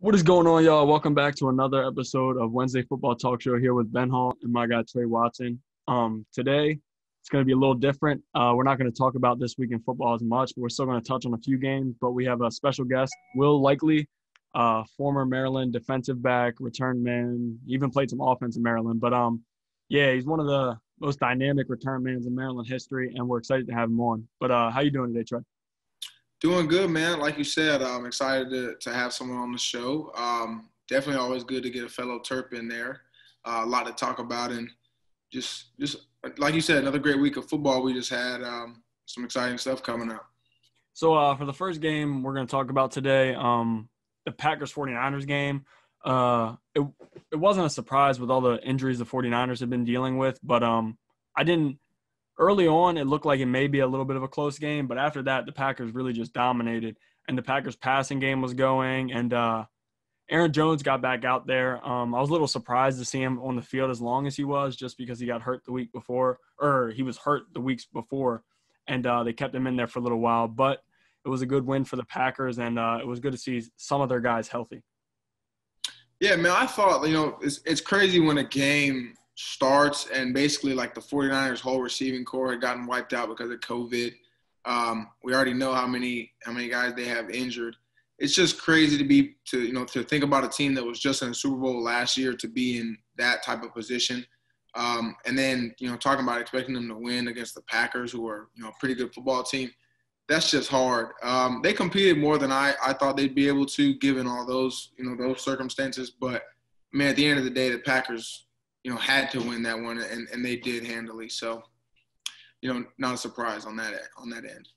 What is going on, y'all? Welcome back to another episode of Wednesday Football Talk Show here with Ben Hall and my guy Trey Watson. Today it's going to be a little different. We're not going to talk about this week in football as much, but we're still going to touch on a few games. But we have a special guest, Will Likely, former Maryland defensive back, return man. He even played some offense in Maryland. But yeah, he's one of the most dynamic return mans in Maryland history, and we're excited to have him on. But how you doing today, Trey? Doing good, man. Like you said, I'm excited to have someone on the show. Definitely always good to get a fellow Terp in there. A lot to talk about, and just like you said, another great week of football. We just had some exciting stuff coming up. So for the first game we're going to talk about today, the Packers 49ers game. It wasn't a surprise with all the injuries the 49ers have been dealing with, but early on, it looked like it may be a little bit of a close game, but after that, the Packers really just dominated, and the Packers' passing game was going, and Aaron Jones got back out there. I was a little surprised to see him on the field as long as he was, just because he got hurt the week before, or he was hurt the weeks before, and they kept him in there for a little while. But it was a good win for the Packers, and it was good to see some of their guys healthy. Yeah, man, I thought, it's crazy when a game starts and basically like the 49ers whole receiving core had gotten wiped out because of COVID. We already know how many guys they have injured. It's just crazy to think about a team that was just in the Super Bowl last year to be in that type of position. And then, talking about expecting them to win against the Packers, who are, a pretty good football team. That's just hard. They competed more than I thought they'd be able to, given all those circumstances. But, man, at the end of the day, the Packers, had to win that one, and they did handily. So, not a surprise on that end.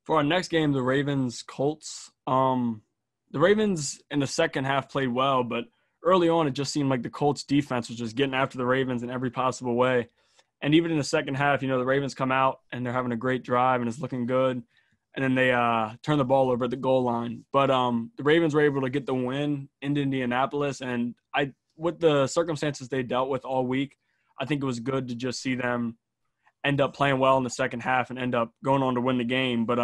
For our next game, the Ravens-Colts, the Ravens in the second half played well, but early on it just seemed like the Colts defense was just getting after the Ravens in every possible way. And even in the second half, the Ravens come out and they're having a great drive and it's looking good. And then they turn the ball over at the goal line. But the Ravens were able to get the win in Indianapolis, and with the circumstances they dealt with all week, I think it was good to just see them end up playing well in the second half and end up going on to win the game. But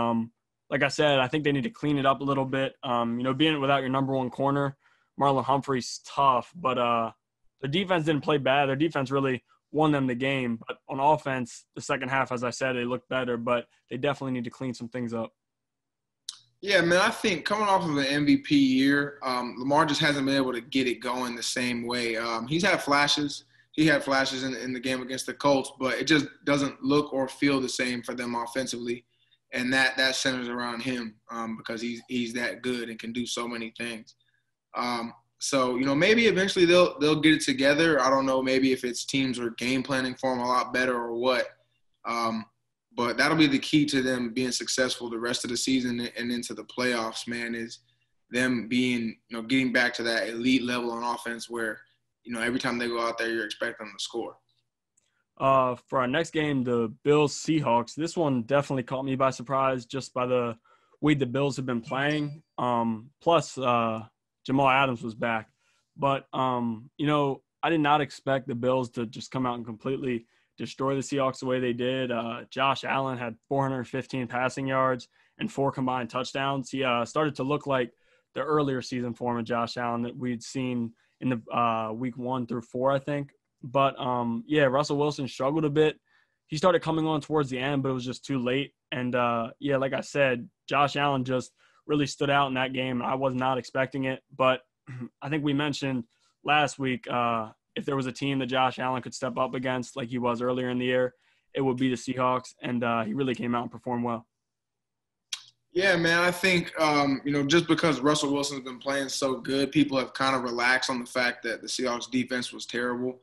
like I said, I think they need to clean it up a little bit. Being without your number one corner, Marlon Humphrey's tough, but the defense didn't play bad. Their defense really won them the game. But on offense, the second half, as I said, they looked better, but they definitely need to clean some things up. Yeah, man, I think coming off of an MVP year, Lamar just hasn't been able to get it going the same way. He's had flashes. He had flashes in the game against the Colts, but it just doesn't look or feel the same for them offensively. And that centers around him because he's that good and can do so many things. So, maybe eventually they'll get it together. I don't know, maybe if it's teams are game planning for them a lot better or what. But that'll be the key to them being successful the rest of the season and into the playoffs, man, is them being, getting back to that elite level on offense where, every time they go out there, you're expecting them to score. For our next game, the Bills-Seahawks, this one definitely caught me by surprise just by the way the Bills have been playing. Plus, Jamal Adams was back. But, I did not expect the Bills to just come out and completely destroy the Seahawks the way they did. Josh Allen had 415 passing yards and 4 combined touchdowns. He started to look like the earlier season form of Josh Allen that we'd seen in the week 1 through 4, I think. But, Russell Wilson struggled a bit. He started coming on towards the end, but it was just too late. And, like I said, Josh Allen just really stood out in that game. I was not expecting it. But I think we mentioned last week if there was a team that Josh Allen could step up against like he was earlier in the year, it would be the Seahawks. And he really came out and performed well. Yeah, man, I think, just because Russell Wilson's been playing so good, people have kind of relaxed on the fact that the Seahawks defense was terrible.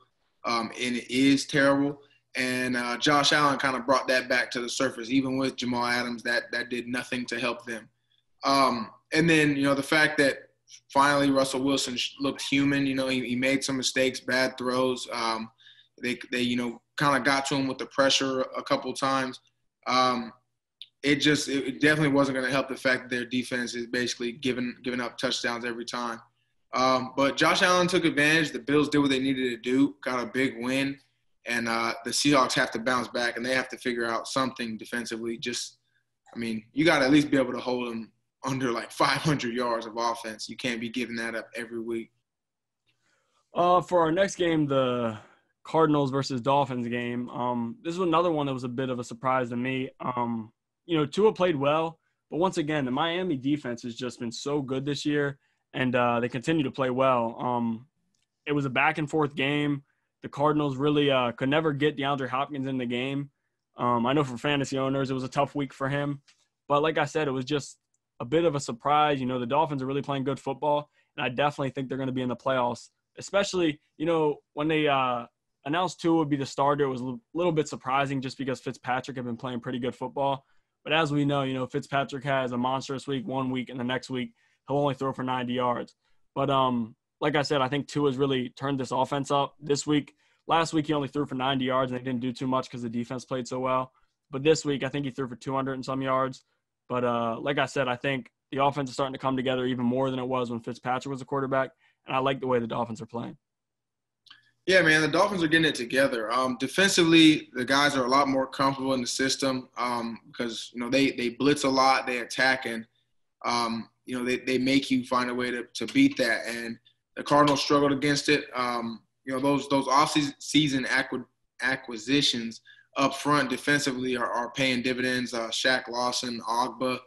And it is terrible. And Josh Allen kind of brought that back to the surface. Even with Jamal Adams, that did nothing to help them. And then, the fact that finally Russell Wilson looked human. He made some mistakes, bad throws. They kind of got to him with the pressure a couple times. It definitely wasn't going to help the fact that their defense is basically giving up touchdowns every time. But Josh Allen took advantage. The Bills did what they needed to do, got a big win. And the Seahawks have to bounce back, and they have to figure out something defensively. You got to at least be able to hold them under like 500 yards of offense. You can't be giving that up every week. For our next game, the Cardinals versus Dolphins game, this was another one that was a bit of a surprise to me. Tua played well, but once again, the Miami defense has just been so good this year, and they continue to play well. It was a back-and-forth game. The Cardinals really could never get DeAndre Hopkins in the game. I know for fantasy owners, it was a tough week for him. But like I said, it was just a bit of a surprise. The Dolphins are really playing good football, and I definitely think they're going to be in the playoffs, especially, when they announced Tua would be the starter. It was a little bit surprising just because Fitzpatrick had been playing pretty good football. But as we know, Fitzpatrick has a monstrous week one week, and the next week he'll only throw for 90 yards. But like I said, I think Tua's really turned this offense up this week. Last week he only threw for 90 yards, and they didn't do too much because the defense played so well. But this week I think he threw for 200 and some yards. But like I said, I think the offense is starting to come together even more than it was when Fitzpatrick was the quarterback, and I like the way the Dolphins are playing. Yeah, man, the Dolphins are getting it together. Defensively, the guys are a lot more comfortable in the system because, they blitz a lot, they attack, and, they make you find a way to beat that. And the Cardinals struggled against it. Those off-season acquisitions up front defensively are paying dividends. Shaq Lawson, Ogba,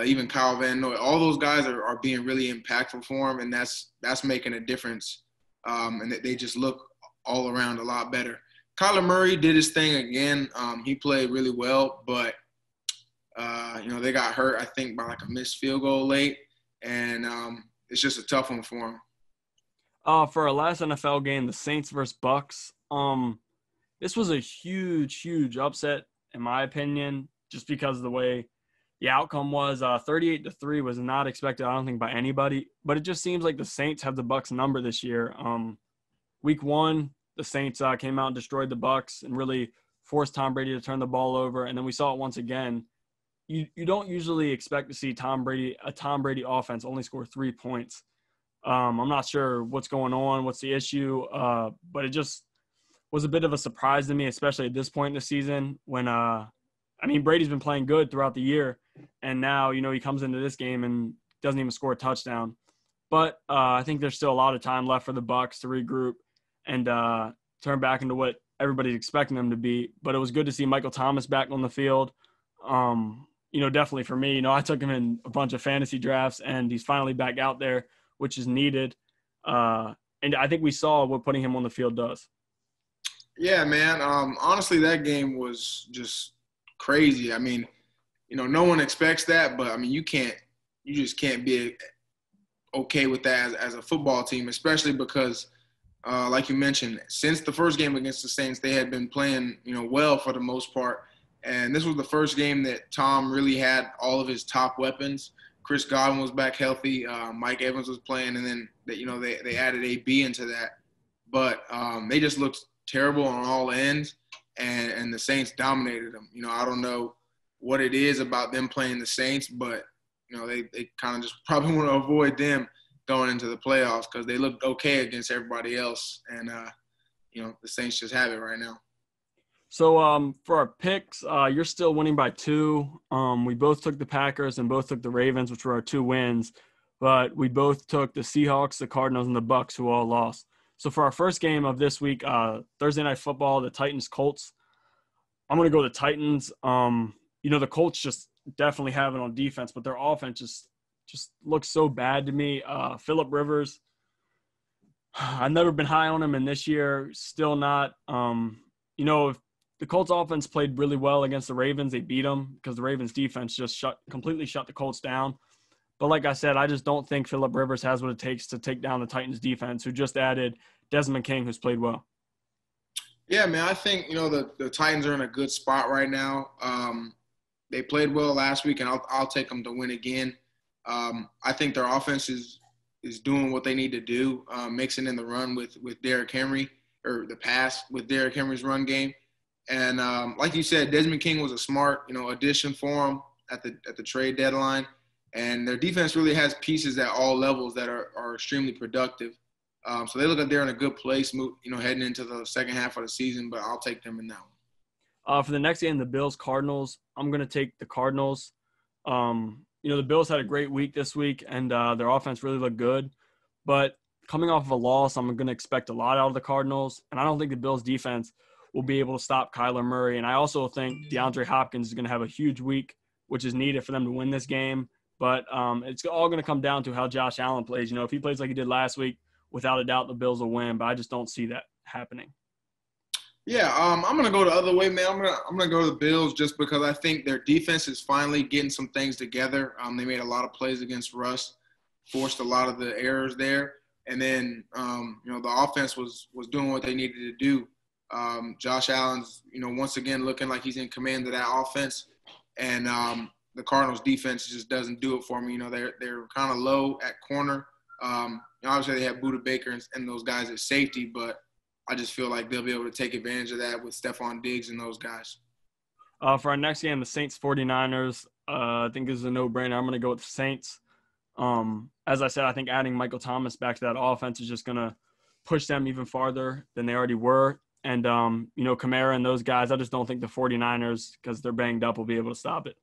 even Kyle Van Noy, all those guys are being really impactful for him, and that's making a difference. And they just look all around a lot better. Kyler Murray did his thing again. He played really well, but, they got hurt, I think, by like a missed field goal late, and it's just a tough one for him. For our last NFL game, the Saints versus Bucks, this was a huge, huge upset, in my opinion, just because of the way the outcome was. 38-3 was not expected, I don't think, by anybody. But it just seems like the Saints have the Bucks number this year. Week one, the Saints came out and destroyed the Bucks and really forced Tom Brady to turn the ball over. And then we saw it once again. You don't usually expect to see a Tom Brady offense only score 3 points. I'm not sure what's going on, what's the issue, but it just was a bit of a surprise to me, especially at this point in the season when Brady's been playing good throughout the year, and now, he comes into this game and doesn't even score a touchdown. But I think there's still a lot of time left for the Bucs to regroup and turn back into what everybody's expecting them to be. But it was good to see Michael Thomas back on the field. Definitely for me, I took him in a bunch of fantasy drafts, and he's finally back out there, which is needed. And I think we saw what putting him on the field does. Yeah, man. Honestly, that game was just crazy. No one expects that, but you just can't be okay with that as a football team, especially because, like you mentioned, since the first game against the Saints, they had been playing, well for the most part. And this was the first game that Tom really had all of his top weapons. Chris Godwin was back healthy. Mike Evans was playing, and then they added AB into that. But they just looked terrible on all ends, and the Saints dominated them. I don't know what it is about them playing the Saints, but they kind of just probably want to avoid them going into the playoffs because they looked okay against everybody else, and the Saints just have it right now. So for our picks, you're still winning by 2. We both took the Packers and both took the Ravens, which were our 2 wins. But we both took the Seahawks, the Cardinals, and the Bucks, who all lost. So for our first game of this week, Thursday Night Football, the Titans-Colts, I'm going to go the Titans. The Colts just definitely have it on defense, but their offense just looks so bad to me. Phillip Rivers, I've never been high on him, and this year, still not. If the Colts offense played really well against the Ravens, they beat them because the Ravens defense just completely shut the Colts down. But like I said, I just don't think Phillip Rivers has what it takes to take down the Titans defense, who just added Desmond King, who's played well. Yeah, man, I think, the Titans are in a good spot right now. They played well last week, and I'll take them to win again. I think their offense is doing what they need to do, mixing in the run with Derrick Henry, or the pass with Derrick Henry's run game. And like you said, Desmond King was a smart, addition for them at the trade deadline. And their defense really has pieces at all levels that are extremely productive. So they look like they're in a good place, heading into the second half of the season. But I'll take them in that one. For the next game, the Bills-Cardinals, I'm going to take the Cardinals. the Bills had a great week this week, and their offense really looked good. But coming off of a loss, I'm going to expect a lot out of the Cardinals, and I don't think the Bills' defense will be able to stop Kyler Murray. And I also think DeAndre Hopkins is going to have a huge week, which is needed for them to win this game. But it's all going to come down to how Josh Allen plays. If he plays like he did last week, without a doubt the Bills will win, but I just don't see that happening. Yeah, I'm going to go the other way, man. I'm gonna go to the Bills just because I think their defense is finally getting some things together. They made a lot of plays against Russ, forced a lot of the errors there. And then, the offense was doing what they needed to do. Josh Allen's, once again looking like he's in command of that offense. And the Cardinals defense just doesn't do it for me. They're kind of low at corner. Obviously they have Budda Baker and those guys at safety, but I just feel like they'll be able to take advantage of that with Stephon Diggs and those guys. For our next game, the Saints 49ers, I think this is a no-brainer. I'm going to go with the Saints. As I said, I think adding Michael Thomas back to that offense is just going to push them even farther than they already were. And, Kamara and those guys, I just don't think the 49ers, because they're banged up, will be able to stop it.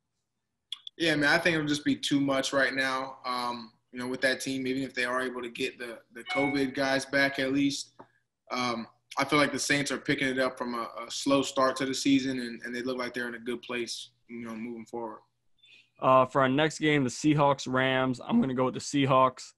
Yeah, man, I think it'll just be too much right now, with that team, even if they are able to get the COVID guys back at least. I feel like the Saints are picking it up from a slow start to the season, and they look like they're in a good place, moving forward. For our next game, the Seahawks-Rams, I'm going to go with the Seahawks.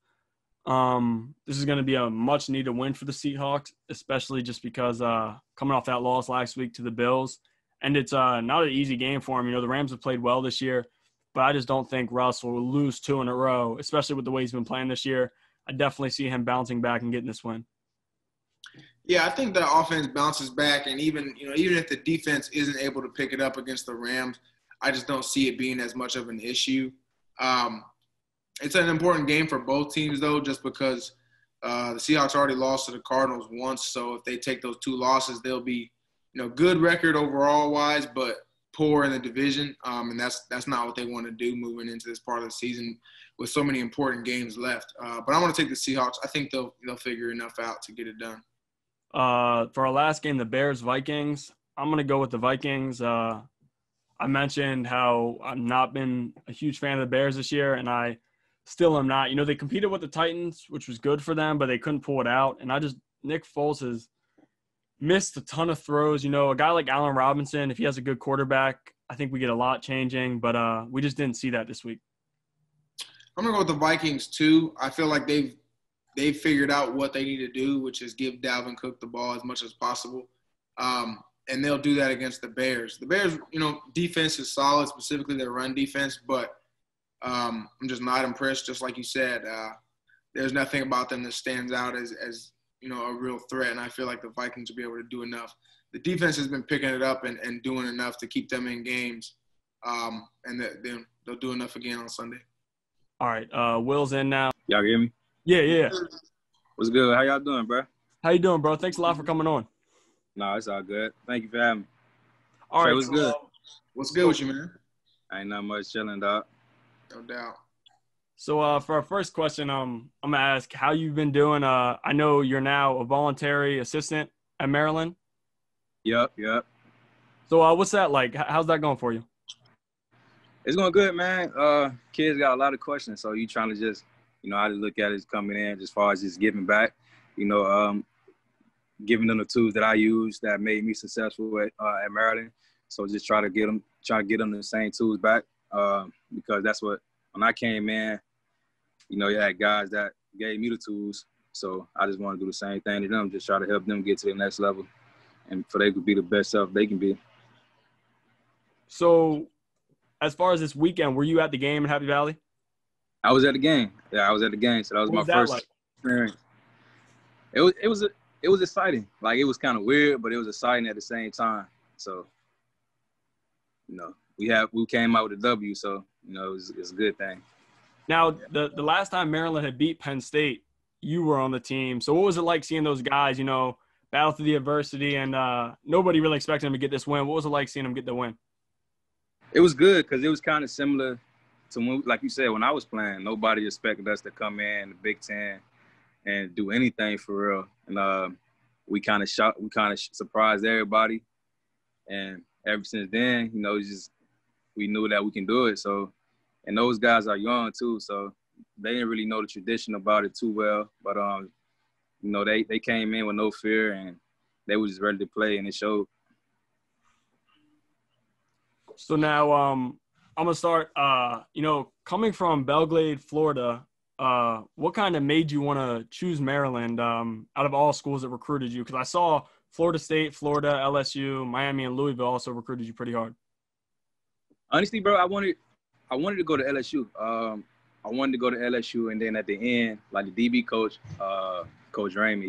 This is going to be a much-needed win for the Seahawks, especially just because coming off that loss last week to the Bills. And it's not an easy game for them. The Rams have played well this year, but I just don't think Russ will lose 2 in a row, especially with the way he's been playing this year. I definitely see him bouncing back and getting this win. Yeah, I think the offense bounces back, and even if the defense isn't able to pick it up against the Rams, I just don't see it being as much of an issue. It's an important game for both teams, though, just because the Seahawks already lost to the Cardinals once. So if they take those 2 losses, they'll be, good record overall-wise, but poor in the division. And that's not what they want to do moving into this part of the season with so many important games left. But I want to take the Seahawks. I think they'll figure enough out to get it done. For our last game, the Bears-Vikings, I'm going to go with the Vikings. I mentioned how I've not been a huge fan of the Bears this year, and I still am not. They competed with the Titans, which was good for them, but they couldn't pull it out. And Nick Foles has missed a ton of throws. A guy like Allen Robinson, if he has a good quarterback, I think we get a lot changing, but we just didn't see that this week. I'm going to go with the Vikings, too. I feel like they've figured out what they need to do, which is give Dalvin Cook the ball as much as possible. And they'll do that against the Bears. The Bears, defense is solid, specifically their run defense, but I'm just not impressed. Just like you said, there's nothing about them that stands out as a real threat, and I feel like the Vikings will be able to do enough. The defense has been picking it up and doing enough to keep them in games, and they'll do enough again on Sunday. All right, Will's in now. Y'all hear me? Yeah. What's good? How y'all doing, bro? How you doing, bro? Thanks a lot for coming on. No, it's all good. Thank you for having me. All right, what's good? What's good with you, man? Ain't not much, chilling, dog. No doubt. So for our first question, I'm gonna ask how you've been doing. I know you're now a voluntary assistant at Maryland. Yep. So what's that like? How's that going for you? It's going good, man. Kids got a lot of questions, so you trying to just, how to look at it coming in as far as just giving back, giving them the tools that I use that made me successful at Maryland. So just try to get them the same tools back because that's what, when I came in, you had guys that gave me the tools. So I just want to do the same thing to them, just try to help them get to the next level and for they could be the best self they can be. So as far as this weekend, were you at the game in Happy Valley? I was at the game. Yeah, I was at the game. So that was my first experience. It was exciting. Like, it was kind of weird, but it was exciting at the same time. So, we came out with a W, so, it's a good thing. Now, the last time Maryland had beat Penn State, you were on the team. So what was it like seeing those guys, battle through the adversity and nobody really expected them to get this win? What was it like seeing them get the win? It was good because it was kind of similar to when, like you said, when I was playing. Nobody expected us to come in the Big Ten and do anything for real. And we kind of surprised everybody. And ever since then, we knew that we can do it. So And those guys are young too, so they didn't really know the tradition about it too well. But you know, they came in with no fear and they were just ready to play, and it showed. So now I'm gonna start. You know, coming from Belgrade, Florida, what kind of made you want to choose Maryland out of all schools that recruited you? Because I saw Florida State, Florida, LSU, Miami, and Louisville also recruited you pretty hard. Honestly, bro, I wanted to go to LSU. I wanted to go to LSU, and then at the end, like the DB coach, Coach Raymond,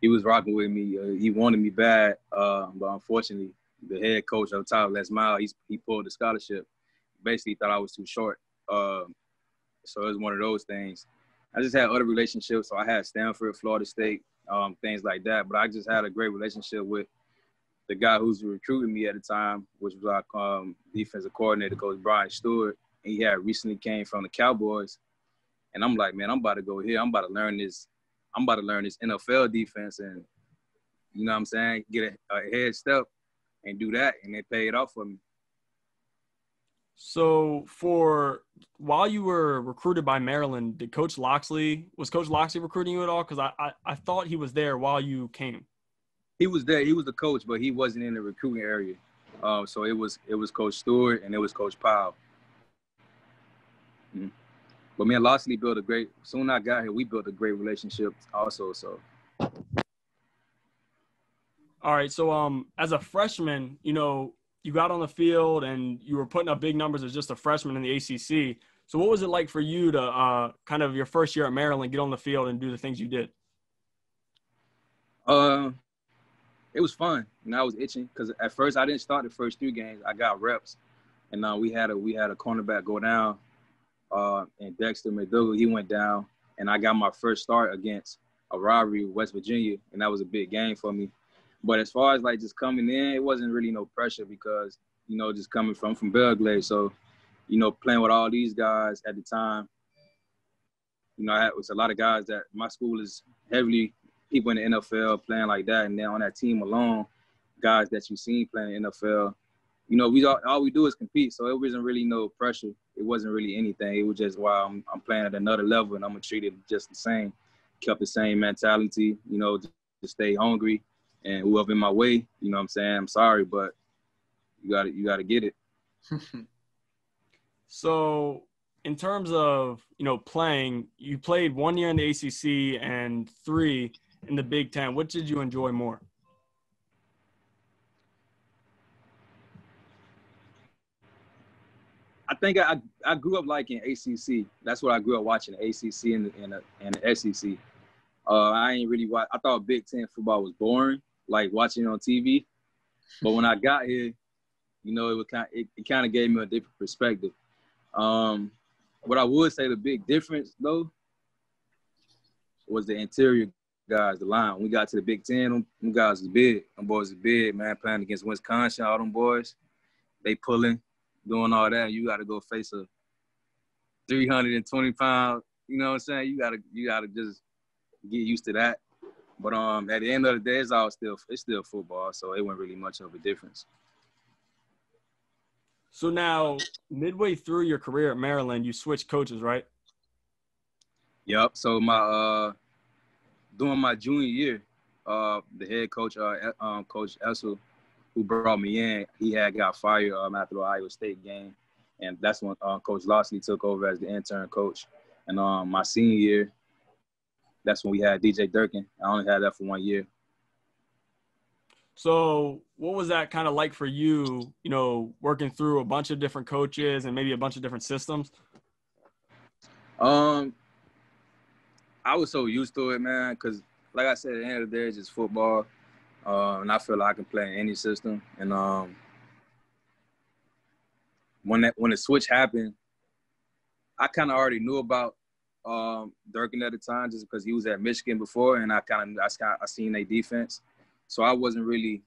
he was rocking with me. He wanted me bad, but unfortunately, the head coach of top, Les Miles, he pulled the scholarship. Basically, thought I was too short. So it was one of those things. I just had other relationships. So I had Stanford, Florida State, things like that. But I just had a great relationship with the guy who's recruiting me at the time, which was our defensive coordinator, Coach Brian Stewart. And he had recently came from the Cowboys. And I'm like, man, I'm about to go here. I'm about to learn this NFL defense and, you know what I'm saying, get a head step and do that. And it paid off for me. So while you were recruited by Maryland, was Coach Loxley recruiting you at all? Because I thought he was there while you came. He was there. He was the coach, but he wasn't in the recruiting area. So it was Coach Stewart and it was Coach Powell. Mm-hmm. But me and Loxley soon I got here, we built a great relationship also. So. All right. So as a freshman, you know, you got on the field and you were putting up big numbers as just a freshman in the ACC. So what was it like for you to kind of your first year at Maryland, get on the field and do the things you did? It was fun. And I was itching because at first I didn't start the first 3 games. I got reps, and we had a cornerback go down, and Dexter McDougal, he went down, and I got my first start against a rivalry with West Virginia, and that was a big game for me. But as far as like just coming in, it wasn't really no pressure because, you know, just coming from Belgrade. So, you know, playing with all these guys at the time, you know, it was a lot of guys that my school is heavily people in the NFL playing like that. And then on that team alone, guys that you've seen playing in the NFL, you know, all we do is compete. So it wasn't really no pressure. It wasn't really anything. It was just, wow, I'm playing at another level and I'm going to treat it just the same. Kept the same mentality, you know, to stay hungry. And whoever in my way, you know what I'm saying, I'm sorry, but you got to get it. So in terms of, you know, playing, you played 1 year in the ACC and 3 in the Big Ten. What did you enjoy more? I think I grew up liking ACC. That's what I grew up watching, the ACC and the SEC. I ain't really watch. I thought Big Ten football was boring, like watching it on TV. But when I got here, you know, it kind of gave me a different perspective. What I would say the big difference though was the interior guys, the line. When we got to the Big Ten, them guys was big. Them boys was big, man. Playing against Wisconsin, all them boys, they pulling, doing all that. You got to go face a 320-pound. You know what I'm saying? You gotta just get used to that. But at the end of the day, it's still football, so it wasn't really much of a difference. So now, midway through your career at Maryland, you switched coaches, right? Yep. So during my junior year, the head coach, Coach Essel, who brought me in, he had got fired after the Iowa State game, and that's when Coach Loxley took over as the intern coach. And my senior year, that's when we had DJ Durkin. I only had that for 1 year. So what was that kind of like for you, you know, working through a bunch of different coaches and maybe a bunch of different systems? I was so used to it, man, because like I said, at the end of the day, it's just football. And I feel like I can play in any system. And when the switch happened, I kind of already knew about Durkin at the time just because he was at Michigan before, and I seen their defense. So I wasn't really,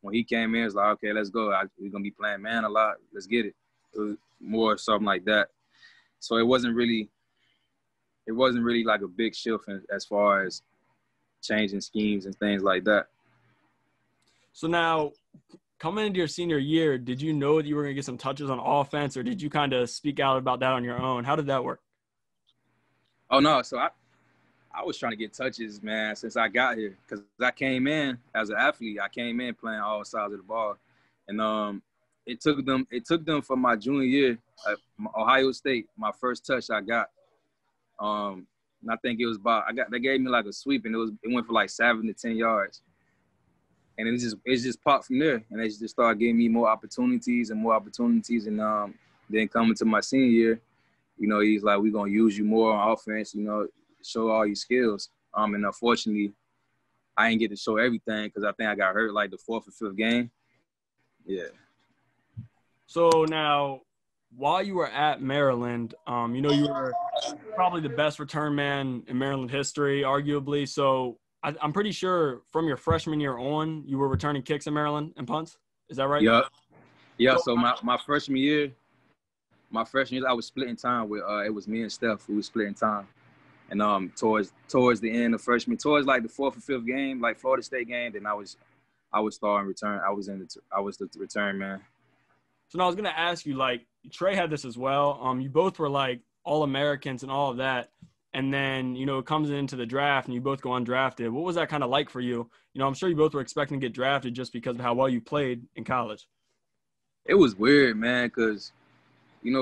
when he came in, it's like, okay, let's go. We're going to be playing man a lot. Let's get it. It was more something like that. So it wasn't really like a big shift as far as changing schemes and things like that. So now, coming into your senior year, did you know that you were going to get some touches on offense, or did you kind of speak out about that on your own? How did that work? Oh no, so I was trying to get touches, man, since I got here, because I came in as an athlete. I came in playing all sides of the ball, and it took them from my junior year at Ohio State. My first touch I got, and I think it was they gave me like a sweep, and it went for like 7 to 10 yards, and it just popped from there, and they just started giving me more opportunities, and then coming to my senior year, he's like, we're gonna use you more on offense, show all your skills. And unfortunately, I didn't get to show everything because I think I got hurt like the 4th or 5th game. Yeah. So now, while you were at Maryland, you were probably the best return man in Maryland history, arguably. So I'm pretty sure from your freshman year on, you were returning kicks in Maryland and punts. Is that right? Yeah. Yeah. So my freshman year, I was splitting time with it was me and Steph who was splitting time. And towards the end of freshman, towards like the 4th or 5th game, like Florida State game, then I was starting return. I was the return man. So now I was gonna ask you, like, Trey had this as well. You both were like All-Americans and all of that, and then it comes into the draft and you both go undrafted. What was that kind of like for you? I'm sure you both were expecting to get drafted just because of how well you played in college. It was weird, man, because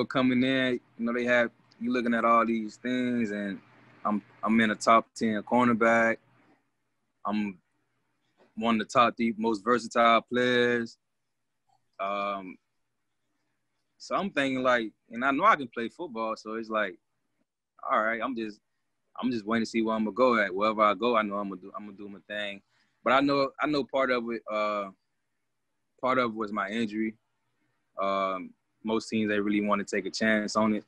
coming in, they have you looking at all these things, and I'm in a top 10 cornerback. I'm one of the top 3 most versatile players. So I'm thinking like, and I know I can play football, so it's like, all right, I'm just waiting to see where I'm gonna go at. Wherever I go, I know I'm gonna do my thing. But I know part of it was my injury. Most teams, they really want to take a chance on it,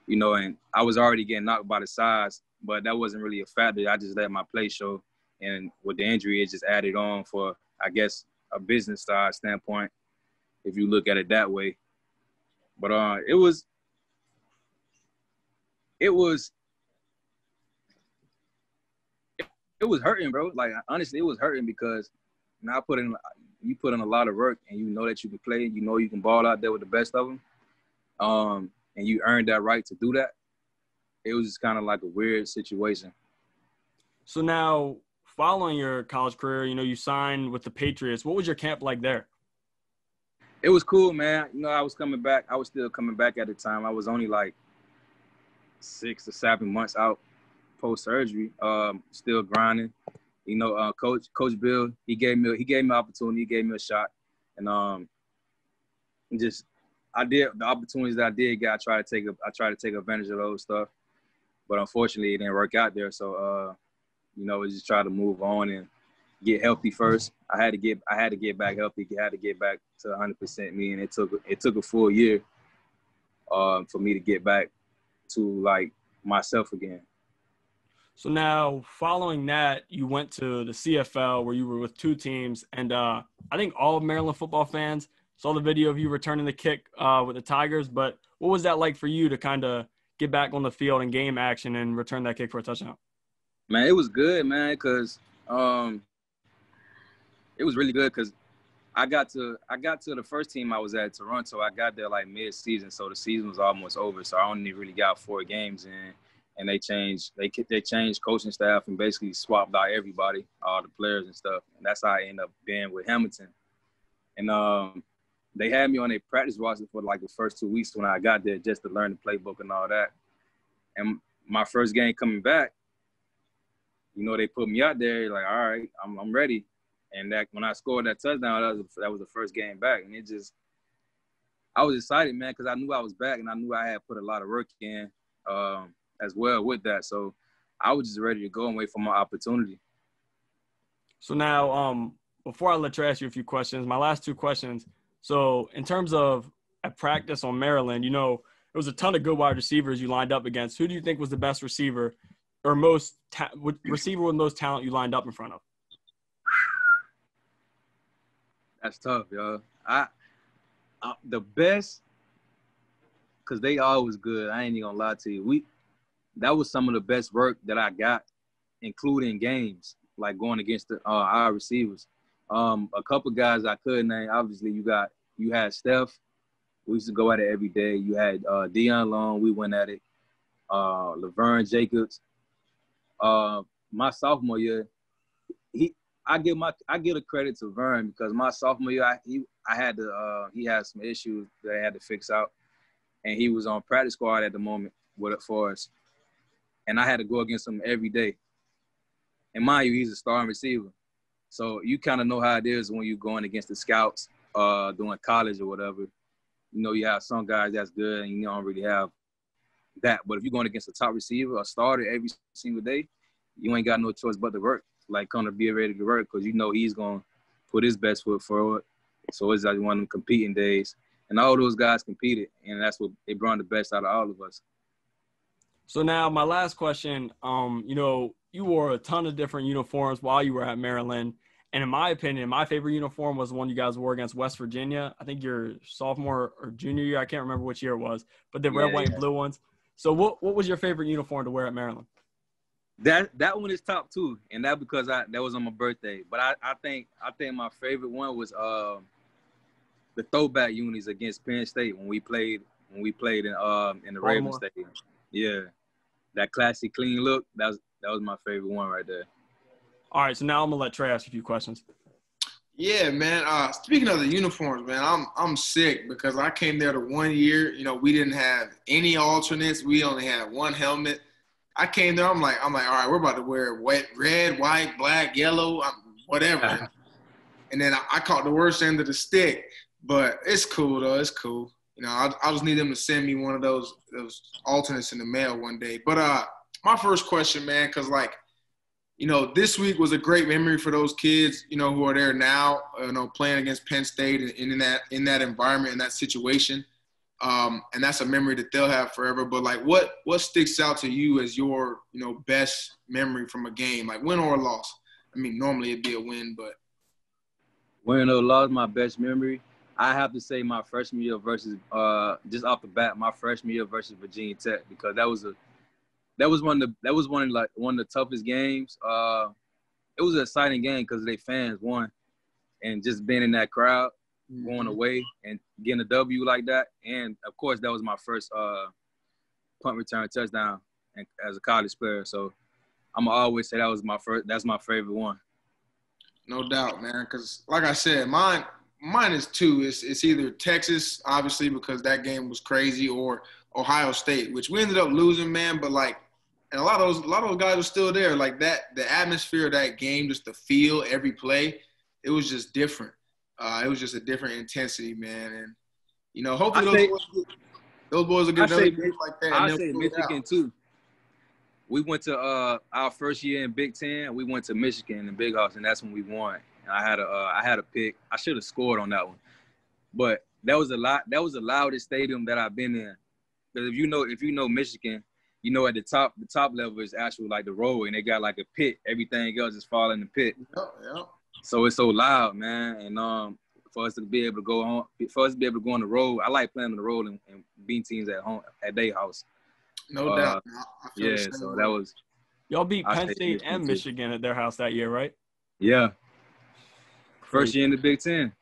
and I was already getting knocked by the size, but that wasn't really a factor. I just let my play show, and with the injury, it just added on for, I guess, a business side standpoint, if you look at it that way. But it was hurting, bro. Like, honestly, it was hurting because now you put in a lot of work, and you know that you can play, you can ball out there with the best of them, and you earned that right to do that. It was just kind of like a weird situation. So now, following your college career, you signed with the Patriots. What was your camp like there? It was cool, man. I was coming back. I was still coming back at the time. I was only like 6 or 7 months out post-surgery, still grinding. Coach Bill, he gave me an opportunity. He gave me a shot. And I did the opportunities that I did get. I tried to take advantage of those stuff. But unfortunately, it didn't work out there. So, we just tried to move on and get healthy first. I had to get back healthy. I had to get back to 100% me, and it took a full year for me to get back to like myself again. So now, following that, you went to the CFL where you were with 2 teams, and I think all Maryland football fans saw the video of you returning the kick with the Tigers. But what was that like for you to kind of get back on the field and game action and return that kick for a touchdown? Man, it was good, man, because it was really good because I got to the first team I was at, Toronto. I got there like mid-season, so the season was almost over. So I only really got 4 games in, and they changed coaching staff and basically swapped out everybody, all the players and stuff. And that's how I ended up being with Hamilton. And they had me on their practice roster for like the first 2 weeks when I got there, just to learn the playbook and all that. And my first game coming back, they put me out there like, all right, I'm ready. And that when I scored that touchdown, that was the first game back. And I was excited, man, because I knew I was back, and I knew I had put a lot of work in as well with that. So I was just ready to go and wait for my opportunity. So now, before I let you ask you a few questions, my last 2 questions. So in terms of at practice on Maryland, there was a ton of good wide receivers you lined up against. Who do you think was the best receiver or receiver with most talent you lined up in front of? That's tough, yo. The best, because they always good. I ain't even gonna lie to you. That was some of the best work that I got, including games, like going against our receivers. A couple guys I could name. Obviously, you had Steph. We used to go at it every day. You had Deion Long. We went at it. Laverne Jacobs. My sophomore year, I give the credit to Vern because my sophomore year, he had some issues that I had to fix out, and he was on practice squad at the moment for us, and I had to go against him every day. And mind you, he's a starting receiver, so you kind of know how it is when you're going against the scouts doing college or whatever. You know, you have some guys that's good, and you don't really have that. But if you're going against a top receiver, a starter every single day, you ain't got no choice but to work. Like, kind of be ready to work because you know he's going to put his best foot forward. So it's like one of them competing days. And all those guys competed, and that's what they brought the best out of all of us. So now my last question, you know, you wore a ton of different uniforms while you were at Maryland. And in my opinion, my favorite uniform was the one you guys wore against West Virginia. I think your sophomore or junior year. I can't remember which year it was, but the red, white, and blue ones. So what was your favorite uniform to wear at Maryland? That one is top two, and that because that was on my birthday. But I think my favorite one was the throwback unis against Penn State when we played in the Ravens Stadium. Yeah, that classic clean look. That was my favorite one right there. All right, so now I'm gonna let Trey ask a few questions. Yeah, man. Speaking of the uniforms, man, I'm sick because I came there the 1 year. You know, we didn't have any alternates. We only had one helmet. I came there. I'm like, all right, we're about to wear red, white, black, yellow, whatever. And then I caught the worst end of the stick, but it's cool though. It's cool. You know, I just need them to send me one of those alternates in the mail one day. But my first question, man, because like, you know, this week was a great memory for those kids, you know, who are there now, you know, playing against Penn State and in that environment, in that situation. And that's a memory that they'll have forever. But like, what sticks out to you as your, you know, best memory from a game, like win or loss? I mean, normally it'd be a win, but win or loss, my best memory. I have to say my freshman year versus just off the bat, my freshman year versus Virginia Tech because that was one of the toughest games. It was an exciting game because they fans won, and just being in that crowd. Going away and getting a W like that. And, of course, that was my first punt return touchdown as a college player. So I'm going to always say that's my favorite one. No doubt, man, because like I said, mine is two. It's either Texas, obviously, because that game was crazy, or Ohio State, which we ended up losing, man. But, like, and a lot of those guys are still there. Like, that, the atmosphere of that game, just the feel, every play, it was just different. It was just a different intensity, man. And, you know, hopefully those boys will get another game like that. I say Michigan, too. We went to our first year in Big Ten. We went to Michigan in the Big House, and that's when we won. And I had a pick. I should have scored on that one. But that was the loudest stadium that I've been in. Because if you know Michigan, you know at the top level is actually like the road, and they got like a pit. Everything else is falling in the pit. Yep. So it's so loud, man. And for us to be able to go on the road, I like playing on the road and beating teams at home at their house. No doubt. Yeah, so that was. Y'all beat Penn State and Michigan at their house that year, right? Yeah. First year in the Big Ten.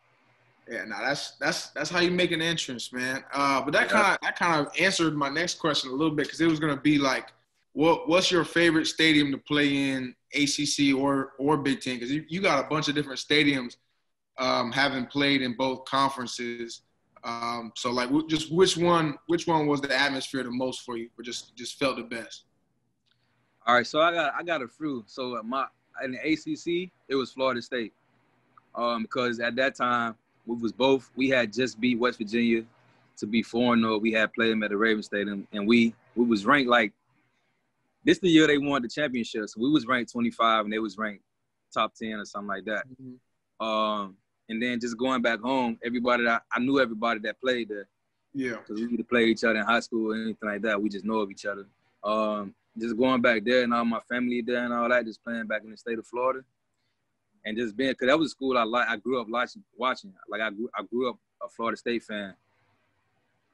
Yeah, no, that's how you make an entrance, man. But that kind of answered my next question a little bit because it was gonna be like, what's your favorite stadium to play in, ACC or Big Ten? Because you got a bunch of different stadiums, having played in both conferences. So like, just which one was the atmosphere the most for you, or just felt the best? All right, so I got a few. So in the ACC, it was Florida State, because at that time we had just beat West Virginia to be 4-0. We had played them at the Ravens Stadium, and we was ranked like. This the year they won the championship, so we was ranked 25, and they was ranked top 10 or something like that. Mm-hmm. And then just going back home, I knew everybody that played there. Yeah. Because we either played each other in high school or anything like that. We just know of each other. Just going back there and all my family there and all that, just playing back in the state of Florida. And just being, because that was a school I grew up watching. Like I grew up a Florida State fan.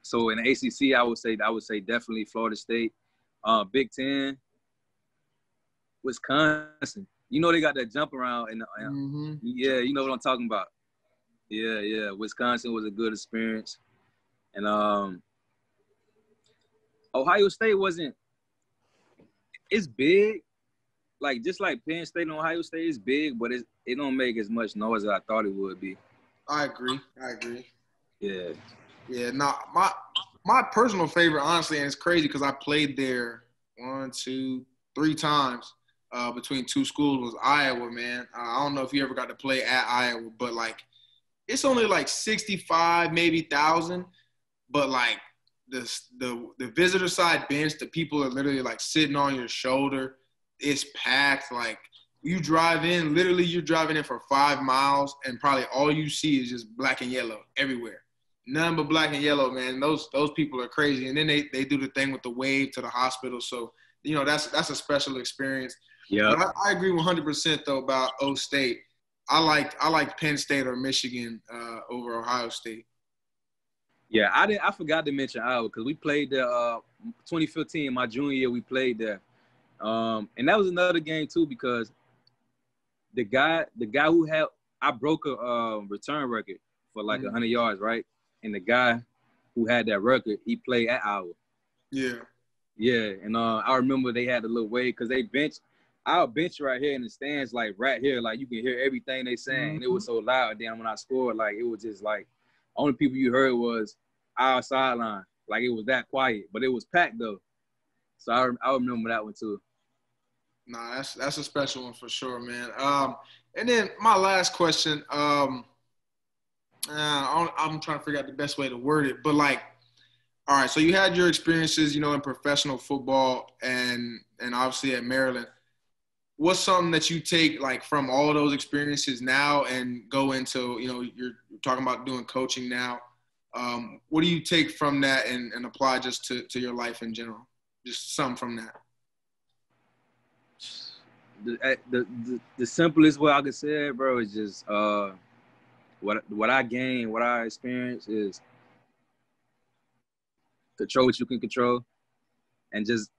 So in the ACC, I would say definitely Florida State. Big Ten, Wisconsin. You know they got that jump around, and Mm-hmm. yeah, you know what I'm talking about. Yeah. Wisconsin was a good experience, and Ohio State wasn't. It's big, like just like Penn State and Ohio State is big, but it don't make as much noise as I thought it would be. I agree. Yeah. Yeah. Now, my personal favorite, honestly, and it's crazy because I played there 1, 2, 3 times between 2 schools, was Iowa, man. I don't know if you ever got to play at Iowa, but like it's only like 65, maybe 1,000, but like the visitor side bench, the people are literally like sitting on your shoulder. It's packed. Like you drive in, literally you're driving in for 5 miles, and probably all you see is just black and yellow everywhere. None but black and yellow, man. Those people are crazy. And then they do the thing with the wave to the hospital. So, you know, that's a special experience. Yeah. But I agree 100% though about O State. I like Penn State or Michigan over Ohio State. Yeah, I forgot to mention Iowa because we played there 2015, my junior year, we played there. And that was another game too because the guy who had I broke a return record for like 100 yards, right? And the guy who had that record, he played at Iowa. Yeah. Yeah, and I remember they had a little wave because they benched our bench right here in the stands, like right here, like you can hear everything they saying, and it was so loud. And then when I scored, like it was just like only people you heard was our sideline, like it was that quiet, but it was packed though. So I remember that one too. Nah, that's a special one for sure, man. And then my last question, I'm trying to figure out the best way to word it, but like, all right, so you had your experiences, you know, in professional football and obviously at Maryland. What's something that you take like from all of those experiences now and go into, you know, you're talking about doing coaching now. What do you take from that and apply just to your life in general? Just some from that. The simplest way I could say it, bro, is just what I gain, what I experience is control what you can control and just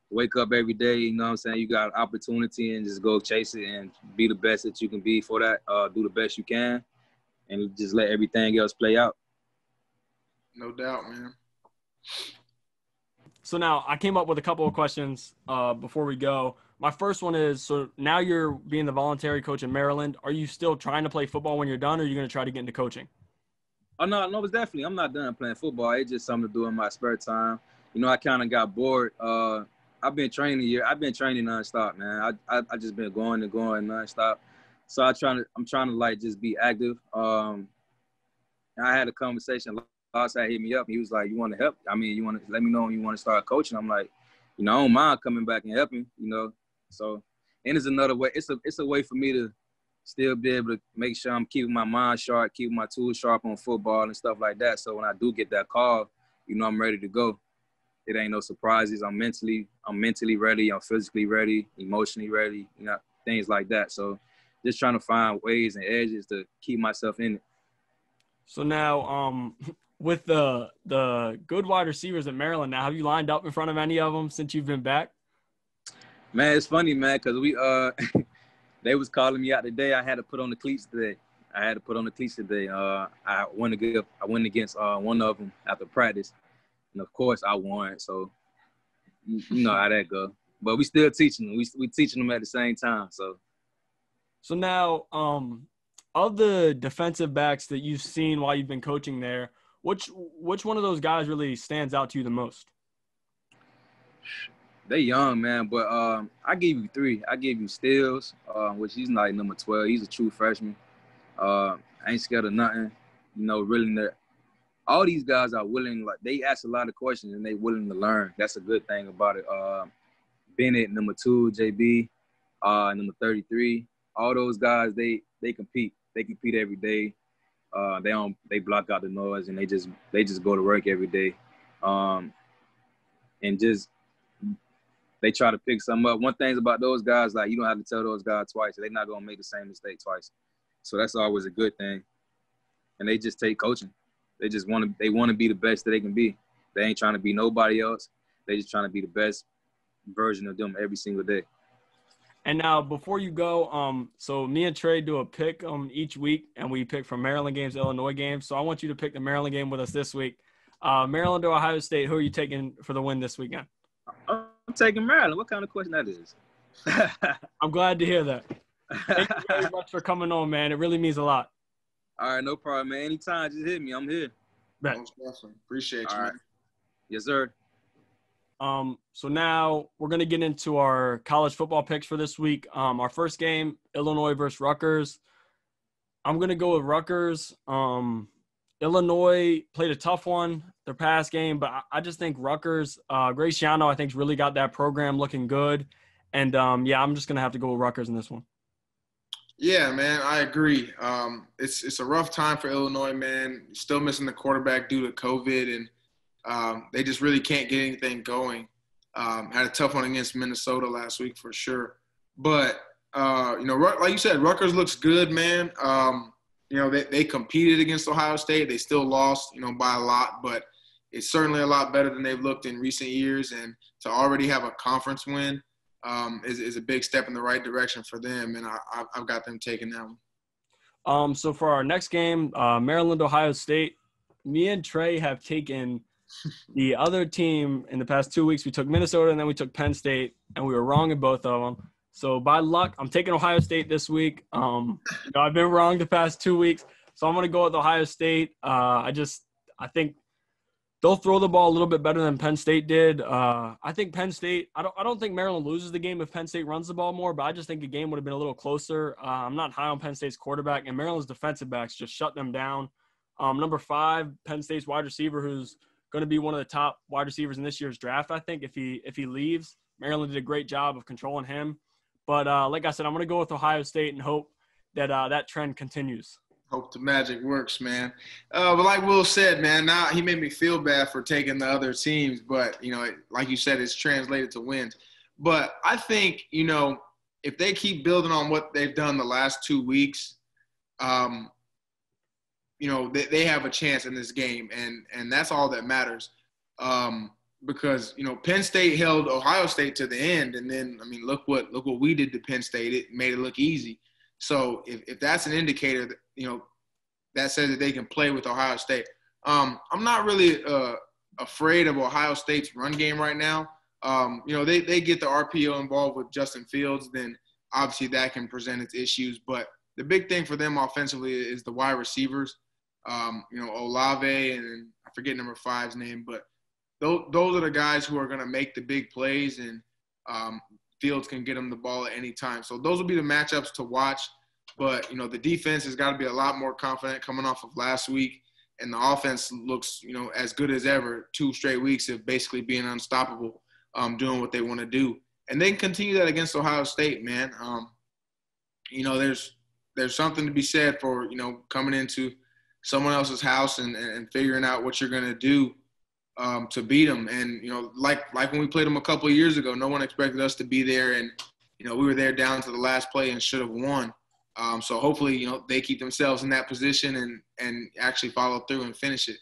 wake up every day, you know what I'm saying? You got opportunity and just go chase it and be the best that you can be for that. Do the best you can and just let everything else play out. No doubt, man. So now I came up with a couple of questions before we go. My first one is, so now you're being the voluntary coach in Maryland. Are you still trying to play football when you're done, or are you going to try to get into coaching? Oh, no, it's definitely. I'm not done playing football. It's just something to do in my spare time. You know, I kind of got bored. I've been training nonstop, man. I just been going nonstop. So I'm trying to like just be active. I had a conversation. Last guy hit me up. He was like, "You want to help? I mean, you want to let me know when you want to start coaching?" I'm like, you know, I don't mind coming back and helping. You know, so and it's another way. It's a way for me to still be able to make sure I'm keeping my mind sharp, keeping my tools sharp on football and stuff like that. So when I do get that call, you know, I'm ready to go. It ain't no surprises. I'm mentally ready. I'm physically ready, emotionally ready, you know, things like that. So just trying to find ways and edges to keep myself in it. So now, with the good wide receivers at Maryland, now have you lined up in front of any of them since you've been back? Man, it's funny, man, because we they was calling me out today. I had to put on the cleats today. I went against one of them after practice. And, of course, I won. So, you know how that go. But we still teaching them. We teaching them at the same time. So now, of the defensive backs that you've seen while you've been coaching there, which one of those guys really stands out to you the most? They young, man. But I give you 3. I give you Stills, which he's like number 12. He's a true freshman. I ain't scared of nothing. You know, really, all these guys are willing. Like they ask a lot of questions and they willing to learn. That's a good thing about it. Bennett, number 2, JB, number 33. All those guys, they compete. They compete every day. They block out the noise and they just go to work every day. And just they try to pick something up. One thing about those guys, like you don't have to tell those guys twice. They're not gonna make the same mistake twice. So that's always a good thing. And they just take coaching. They want to be the best that they can be. They ain't trying to be nobody else. They just trying to be the best version of them every single day. And now, before you go, so me and Trey do a pick each week, and we pick from Maryland games, Illinois games. So I want you to pick the Maryland game with us this week. Maryland or Ohio State, who are you taking for the win this weekend? I'm taking Maryland. What kind of question that is? I'm glad to hear that. Thank you very much for coming on, man. It really means a lot. All right, no problem, man. Anytime, just hit me. I'm here. Most definitely. Appreciate you, man. Yes, sir. So now we're going to get into our college football picks for this week. Our first game, Illinois versus Rutgers. I'm going to go with Rutgers. Illinois played a tough one, their past game, but I just think Rutgers, Graciano, I think, has really got that program looking good. And, yeah, I'm just going to have to go with Rutgers in this one. Yeah, man, I agree. It's a rough time for Illinois, man. Still missing the quarterback due to COVID, and they just really can't get anything going. Had a tough one against Minnesota last week for sure. But, like you said, Rutgers looks good, man. They competed against Ohio State. They still lost, by a lot, but it's certainly a lot better than they've looked in recent years. And to already have a conference win is a big step in the right direction for them. And I've got them taking that one. So for our next game, Maryland, Ohio State, me and Trey have taken the other team in the past 2 weeks. We took Minnesota and then we took Penn State, and we were wrong in both of them. So by luck, I'm taking Ohio State this week. I've been wrong the past 2 weeks, so I'm going to go with Ohio State. I think they'll throw the ball a little bit better than Penn State did. I think Penn State – I don't think Maryland loses the game if Penn State runs the ball more, but I just think the game would have been a little closer. I'm not high on Penn State's quarterback, and Maryland's defensive backs just shut them down. Number 5, Penn State's wide receiver, who's going to be one of the top wide receivers in this year's draft, I think, if he leaves. Maryland did a great job of controlling him. But like I said, I'm going to go with Ohio State and hope that that trend continues. Hope the magic works, man. But like Will said, man, now he made me feel bad for taking the other teams. But, like you said, it's translated to wins. But I think, if they keep building on what they've done the last 2 weeks, they have a chance in this game. And that's all that matters. Because, Penn State held Ohio State to the end. And then, look what we did to Penn State. It made it look easy. So if that's an indicator that, that says that they can play with Ohio State. I'm not really afraid of Ohio State's run game right now. They get the RPO involved with Justin Fields, then obviously that can present its issues. But the big thing for them offensively is the wide receivers. Olave and I forget number 5's name, but those are the guys who are going to make the big plays, and Fields can get them the ball at any time. So those will be the matchups to watch. But, the defense has got to be a lot more confident coming off of last week. And the offense looks, as good as ever, 2 straight weeks of basically being unstoppable, doing what they want to do. And they can continue that against Ohio State, man. There's something to be said for, coming into someone else's house and figuring out what you're going to do to beat them. And, like when we played them a couple of years ago, no one expected us to be there. And, we were there down to the last play and should have won. So hopefully, they keep themselves in that position and actually follow through and finish it.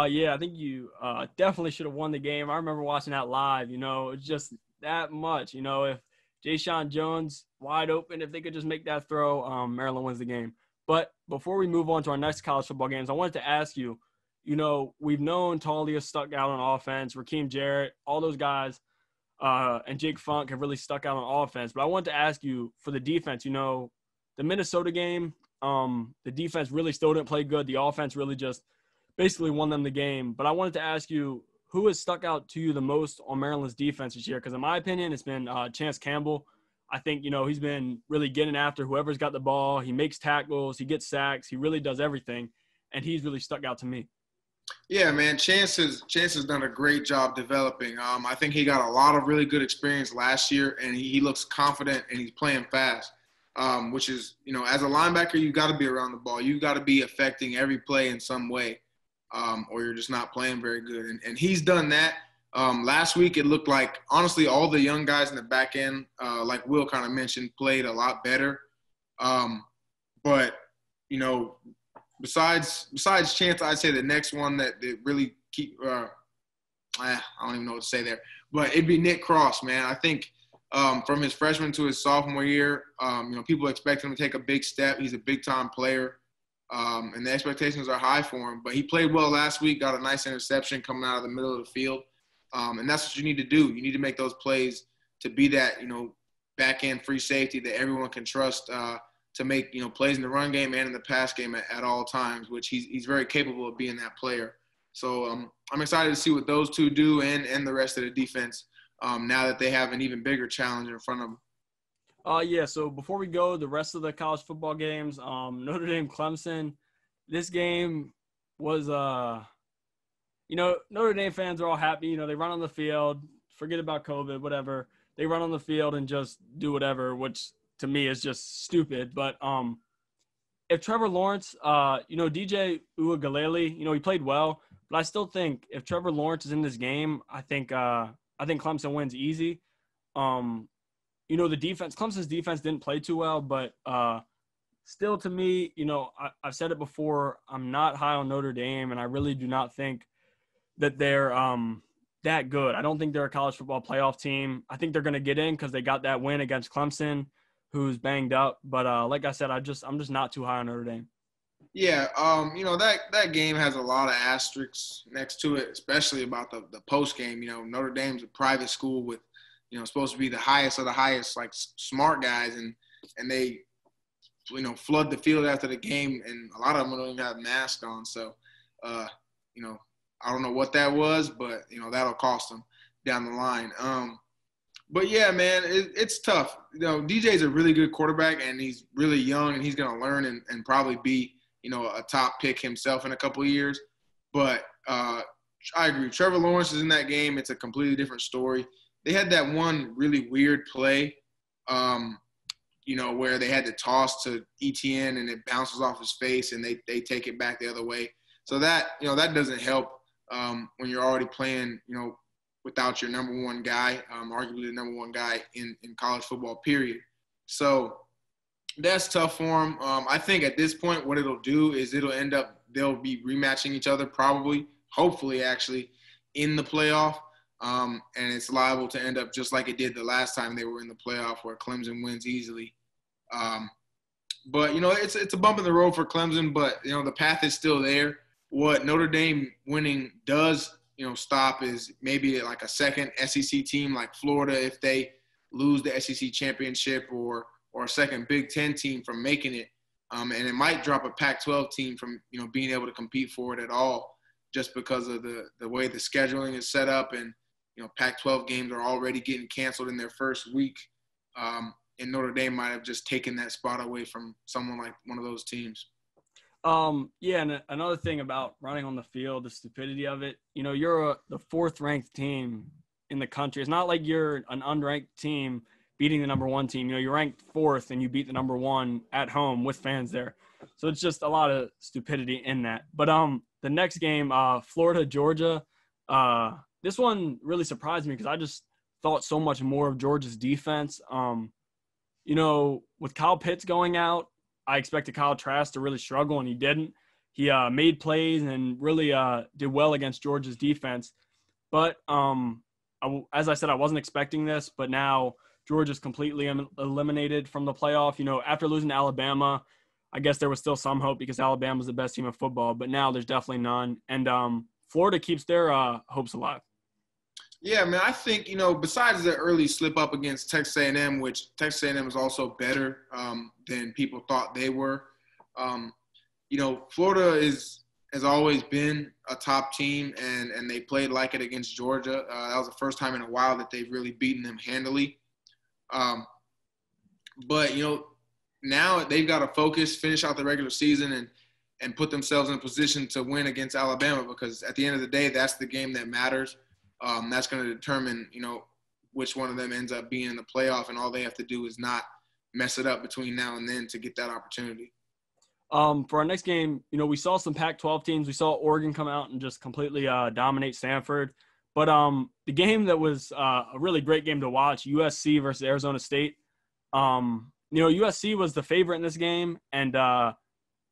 Yeah, I think you definitely should have won the game. I remember watching that live. It's just that much. If Jayshon Jones wide open, if they could just make that throw, Maryland wins the game. But before we move on to our next college football games, I wanted to ask you, we've known Talia stuck out on offense, Raheem Jarrett, all those guys, and Jake Funk have really stuck out on offense. But I wanted to ask you for the defense, the Minnesota game, the defense really still didn't play good. The offense really just basically won them the game. But I wanted to ask you, who has stuck out to you the most on Maryland's defense this year? Because in my opinion, it's been Chance Campbell. I think, he's been really getting after whoever's got the ball. He makes tackles. He gets sacks. He really does everything. And he's really stuck out to me. Yeah, man, Chance has done a great job developing. I think he got a lot of really good experience last year, and he looks confident and he's playing fast, which is, as a linebacker, you got to be around the ball. You got to be affecting every play in some way, or you're just not playing very good. And he's done that. Last week, it looked like, honestly, all the young guys in the back end, like Will kind of mentioned, played a lot better. But, besides Chance, I'd say the next one that really keep I don't even know what to say there. But it'd be Nick Cross, man. I think From his freshman to his sophomore year, people expect him to take a big step. He's a big-time player, and the expectations are high for him. But he played well last week, got a nice interception coming out of the middle of the field, and that's what you need to do. You need to make those plays to be that, back-end free safety that everyone can trust to make, plays in the run game and in the pass game at all times, which he's very capable of being that player. So I'm excited to see what those two do and the rest of the defense now that they have an even bigger challenge in front of them. Yeah, so before we go, the rest of the college football games, Notre Dame, Clemson, this game was, Notre Dame fans are all happy. They run on the field, forget about COVID, whatever. They run on the field and just do whatever, which to me is just stupid. But if Trevor Lawrence, DJ Uiagalelei, he played well, but I still think if Trevor Lawrence is in this game, I think Clemson wins easy. The defense, Clemson's defense didn't play too well, but still to me, I've said it before, I'm not high on Notre Dame, and I really do not think that they're that good. I don't think they're a college football playoff team. I think they're going to get in because they got that win against Clemson, who's banged up. But like I said, I'm just not too high on Notre Dame. Yeah, that game has a lot of asterisks next to it, especially about the post game. Notre Dame's a private school with, supposed to be the highest of the highest, like smart guys, and they, flood the field after the game, and a lot of them don't even have masks on. So, I don't know what that was, but that'll cost them down the line. But yeah, man, it's tough. DJ's a really good quarterback, and he's really young, and he's going to learn and probably be, a top pick himself in a couple of years. But I agree. Trevor Lawrence is in that game. It's a completely different story. They had that one really weird play, where they had to toss to ETN and it bounces off his face and they take it back the other way. So that, that doesn't help when you're already playing, without your number one guy, arguably the number one guy in college football, period. So that's tough for him. I think at this point what it'll do is they'll be rematching each other probably, hopefully actually, in the playoff. And it's liable to end up just like it did the last time they were in the playoff where Clemson wins easily. But, it's a bump in the road for Clemson, but, the path is still there. What Notre Dame winning does, stop is maybe like a second SEC team like Florida if they lose the SEC championship or a second Big Ten team from making it. And it might drop a Pac-12 team from, being able to compete for it at all just because of the way the scheduling is set up and, Pac-12 games are already getting canceled in their first week. And Notre Dame might have just taken that spot away from someone like one of those teams. Yeah, and another thing about running on the field, the stupidity of it, you're the fourth-ranked team in the country. It's not like you're an unranked team beating the number one team. You're ranked fourth and you beat the number one at home with fans there. So it's just a lot of stupidity in that. But the next game, Florida, Georgia, this one really surprised me because I just thought so much more of Georgia's defense. With Kyle Pitts going out, I expected Kyle Trask to really struggle, and he didn't. He made plays and really did well against Georgia's defense. But as I said, I wasn't expecting this, but now Georgia's completely eliminated from the playoff. After losing to Alabama, I guess there was still some hope because Alabama's the best team in football, but now there's definitely none. And Florida keeps their hopes alive. Yeah, man, I think, besides the early slip up against Texas A&M, which Texas A&M is also better than people thought they were, Florida has always been a top team, and they played like it against Georgia. That was the first time in a while that they've really beaten them handily. But, now they've got to focus, finish out the regular season, and put themselves in a position to win against Alabama because at the end of the day, that's the game that matters. That's going to determine, which one of them ends up being in the playoff, and all they have to do is not mess it up between now and then to get that opportunity. For our next game, we saw some Pac-12 teams. We saw Oregon come out and just completely dominate Stanford. But the game that was a really great game to watch, USC versus Arizona State. USC was the favorite in this game, and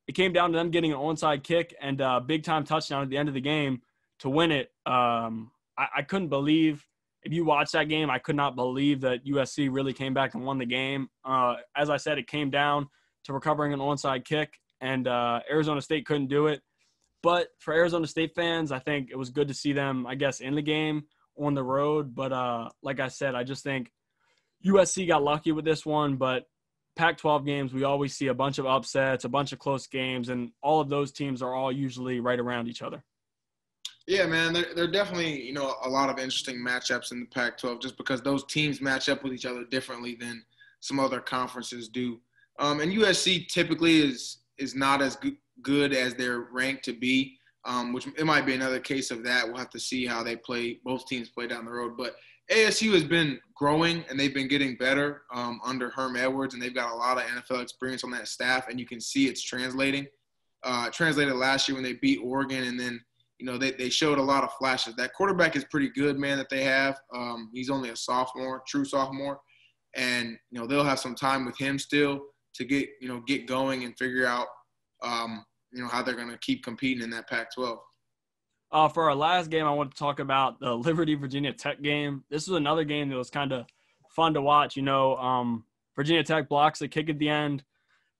it came down to them getting an onside kick and a big-time touchdown at the end of the game to win it. I couldn't believe if you watch that game, I could not believe that USC really came back and won the game. As I said, it came down to recovering an onside kick, and Arizona State couldn't do it. But for Arizona State fans, I think it was good to see them, I guess, in the game on the road. But like I said, I just think USC got lucky with this one. But Pac-12 games, we always see a bunch of upsets, a bunch of close games, and all of those teams are all usually right around each other. Yeah, man, there are definitely, a lot of interesting matchups in the Pac-12 just because those teams match up with each other differently than some other conferences do. And USC typically is not as good as they're ranked to be, which it might be another case of that. We'll have to see how they play. Both teams play down the road. But ASU has been growing, and they've been getting better under Herm Edwards, and they've got a lot of NFL experience on that staff, and you can see it's translating. Translated last year when they beat Oregon, and then they showed a lot of flashes. That quarterback is pretty good, man, that they have. He's only a sophomore, true sophomore. And, they'll have some time with him still to get going and figure out, how they're going to keep competing in that Pac-12. For our last game, I want to talk about the Liberty-Virginia Tech game. This was another game that was kind of fun to watch. Virginia Tech blocks the kick at the end,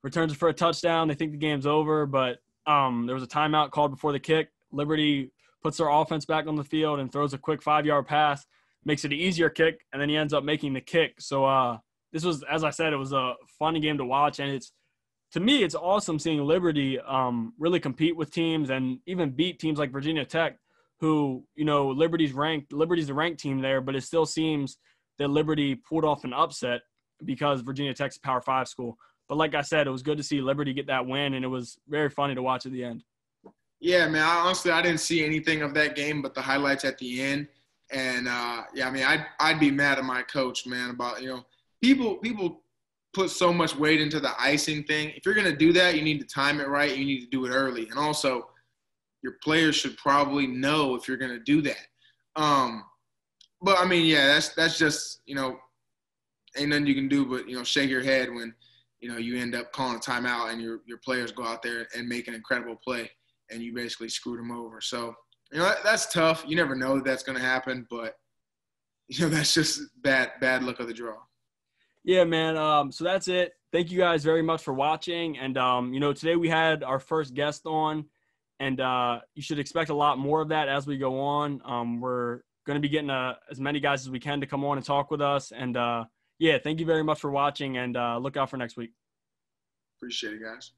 returns it for a touchdown. They think the game's over, but there was a timeout called before the kick. Liberty puts their offense back on the field and throws a quick 5-yard pass, makes it an easier kick, and then he ends up making the kick. So this was, as I said, it was a fun game to watch, and to me, it's awesome seeing Liberty really compete with teams and even beat teams like Virginia Tech, who, Liberty's the ranked team there, but it still seems that Liberty pulled off an upset because Virginia Tech's a Power 5 school. But like I said, it was good to see Liberty get that win, and it was very funny to watch at the end. Yeah, man, I didn't see anything of that game but the highlights at the end. And, I'd be mad at my coach, man, about, people put so much weight into the icing thing. If you're going to do that, you need to time it right. You need to do it early. And also, your players should probably know if you're going to do that. But, that's just, ain't nothing you can do but, shake your head when, you end up calling a timeout and your players go out there and make an incredible play and you basically screwed them over. So, that's tough. You never know that that's going to happen, but, that's just bad luck of the draw. Yeah, man. So that's it. Thank you guys very much for watching. And, today we had our first guest on, and you should expect a lot more of that as we go on. We're going to be getting as many guys as we can to come on and talk with us. And, thank you very much for watching, and look out for next week. Appreciate it, guys.